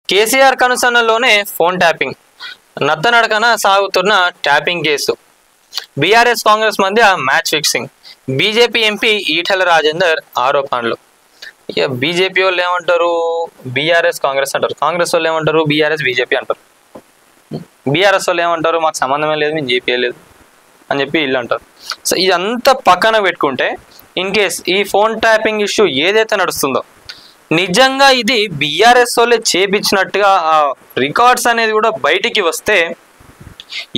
KCR కనుసన్నల్లోనే phone tapping, నత్తనడకన సాగుతున్న tapping case, BRS Congress మధ్య match fixing, BJP MP Etela Rajender ఆరోపణలు. ఇక బీజేపీ వాళ్ళు ఏమంటారు, బీఆర్ఎస్ కాంగ్రెస్ అంటారు, కాంగ్రెస్ వాళ్ళు ఏమంటారు, బీఆర్ఎస్ బీజేపీ అంటారు, బీఆర్ఎస్ వాళ్ళు ఏమంటారు, మాకు సంబంధమే లేదు, మేము చేయలేదు అని చెప్పి వీళ్ళు అంటారు. సో ఇదంతా పక్కన పెట్టుకుంటే ఇన్ కేస్ ఈ ఫోన్ ట్యాపింగ్ ఇష్యూ ఏదైతే నడుస్తుందో నిజంగా ఇది బీఆర్ఎస్ వాళ్ళే చేపించినట్టుగా ఆ రికార్డ్స్ అనేది కూడా బయటికి వస్తే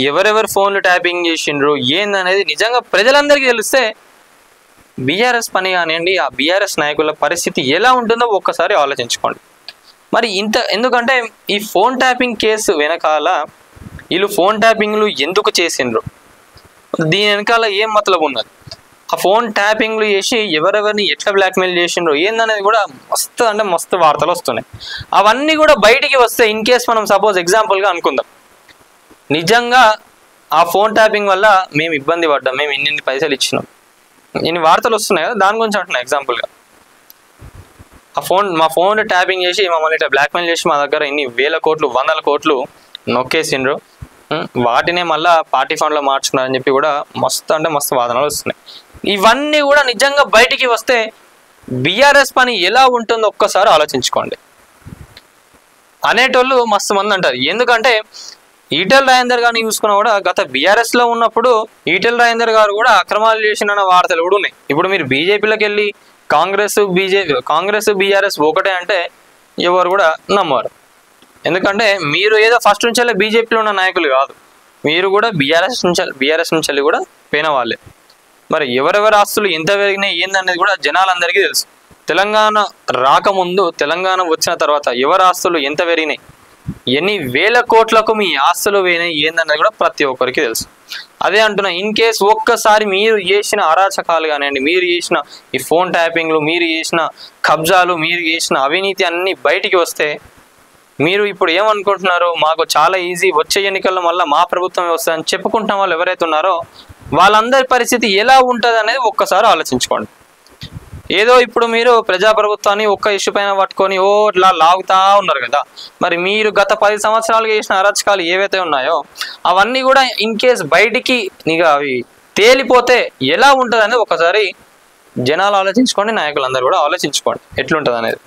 ఎవరెవరు ఫోన్లు ట్యాపింగ్ చేసిండ్రు ఏందనేది నిజంగా ప్రజలందరికీ తెలిస్తే బీఆర్ఎస్ పని కానివ్వండి, ఆ బీఆర్ఎస్ నాయకుల పరిస్థితి ఎలా ఉంటుందో ఒక్కసారి ఆలోచించుకోండి. మరి ఎందుకంటే ఈ ఫోన్ ట్యాపింగ్ కేసు వెనకాల వీళ్ళు ఫోన్ ట్యాపింగ్లు ఎందుకు చేసిండ్రు, దీని వెనకాల ఏం మతలబు ఉన్నది, ఆ ఫోన్ ట్యాపింగ్లు చేసి ఎవరెవరిని ఎట్లా బ్లాక్మెయిల్ చేసిండ్రు ఏందనేది కూడా మస్తు వార్తలు వస్తున్నాయి. అవన్నీ కూడా బయటికి వస్తే ఇన్ కేస్ మనం సపోజ్ ఎగ్జాంపుల్గా అనుకుందాం, నిజంగా ఆ ఫోన్ ట్యాపింగ్ వల్ల మేము ఇబ్బంది పడ్డాం, మేము ఇన్ని పైసలు ఇచ్చినాం, ఇన్ని వార్తలు వస్తున్నాయి కదా, దాని గురించి అంటున్నా ఎగ్జాంపుల్గా. మా ఫోన్ ట్యాపింగ్ చేసి మమ్మల్ని ఇట్లా బ్లాక్మెయిల్ చేసి మా దగ్గర ఇన్ని వేల కోట్లు 100 కోట్లు నొక్కేసిండ్రు, వాటినే మళ్ళీ పార్టీ ఫండ్లో మార్చుకున్నారని చెప్పి కూడా మస్తు వాదనలు వస్తున్నాయి. ఇవన్నీ కూడా నిజంగా బయటికి వస్తే బీఆర్ఎస్ పని ఎలా ఉంటుందో ఒక్కసారి ఆలోచించుకోండి. అనేటోళ్ళు మస్తు మంది అంటారు, ఎందుకంటే ఈటెల రాజేందర్ గారిని చూసుకున్నా కూడా గత బీఆర్ఎస్లో ఉన్నప్పుడు ఈటెల రాజేందర్ గారు కూడా అక్రమాలు చేసిన వార్తలు కూడా ఉన్నాయి. ఇప్పుడు మీరు బీజేపీలోకి వెళ్ళి కాంగ్రెస్ బీఆర్ఎస్ ఒకటే అంటే ఎవరు కూడా నమ్మరు. ఎందుకంటే మీరు ఏదో ఫస్ట్ నుంచి బీజేపీలో ఉన్న నాయకులు కాదు, మీరు కూడా బీఆర్ఎస్ నుంచి కూడా పోయిన వాళ్ళే. మరి ఎవరెవరి ఆస్తులు ఎంత పెరిగినాయి ఏందనేది కూడా జనాలందరికీ తెలుసు. తెలంగాణ రాకముందు, తెలంగాణ వచ్చిన తర్వాత ఎవరి ఆస్తులు ఎంత పెరిగినాయి, ఎన్ని వేల కోట్లకు మీ ఆస్తులు పోయినాయి ఏందన్నది కూడా ప్రతి ఒక్కరికి తెలుసు. అదే అంటున్నా, ఇన్ కేస్ ఒక్కసారి మీరు చేసిన అరాచకాలు కానివ్వండి, మీరు చేసిన ఈ ఫోన్ ట్యాపింగ్లు, మీరు చేసిన కబ్జాలు, మీరు చేసిన అవినీతి అన్నీ బయటికి వస్తే మీరు ఇప్పుడు ఏమనుకుంటున్నారు, మాకు చాలా ఈజీ, వచ్చే ఎన్నికల్లో మళ్ళీ మా ప్రభుత్వమే వస్తుందని చెప్పుకుంటున్న వాళ్ళు ఎవరైతే ఉన్నారో వాళ్ళందరి పరిస్థితి ఎలా ఉంటుంది అనేది ఒక్కసారి ఆలోచించుకోండి. ఏదో ఇప్పుడు మీరు ప్రజాప్రభుత్వాన్ని ఒక్క ఇష్యూ పైన పట్టుకొని ఇట్లా లాగుతా ఉన్నారు కదా, మరి మీరు గత 10 సంవత్సరాలుగా చేసిన అరాచకాలు ఏవైతే ఉన్నాయో అవన్నీ కూడా ఇన్ కేస్ బయటికి అవి తేలిపోతే ఎలా ఉంటుంది అనేది ఒకసారి జనాలు ఆలోచించుకోండి, నాయకులందరూ కూడా ఆలోచించుకోండి ఎట్లుంటుంది అనేది.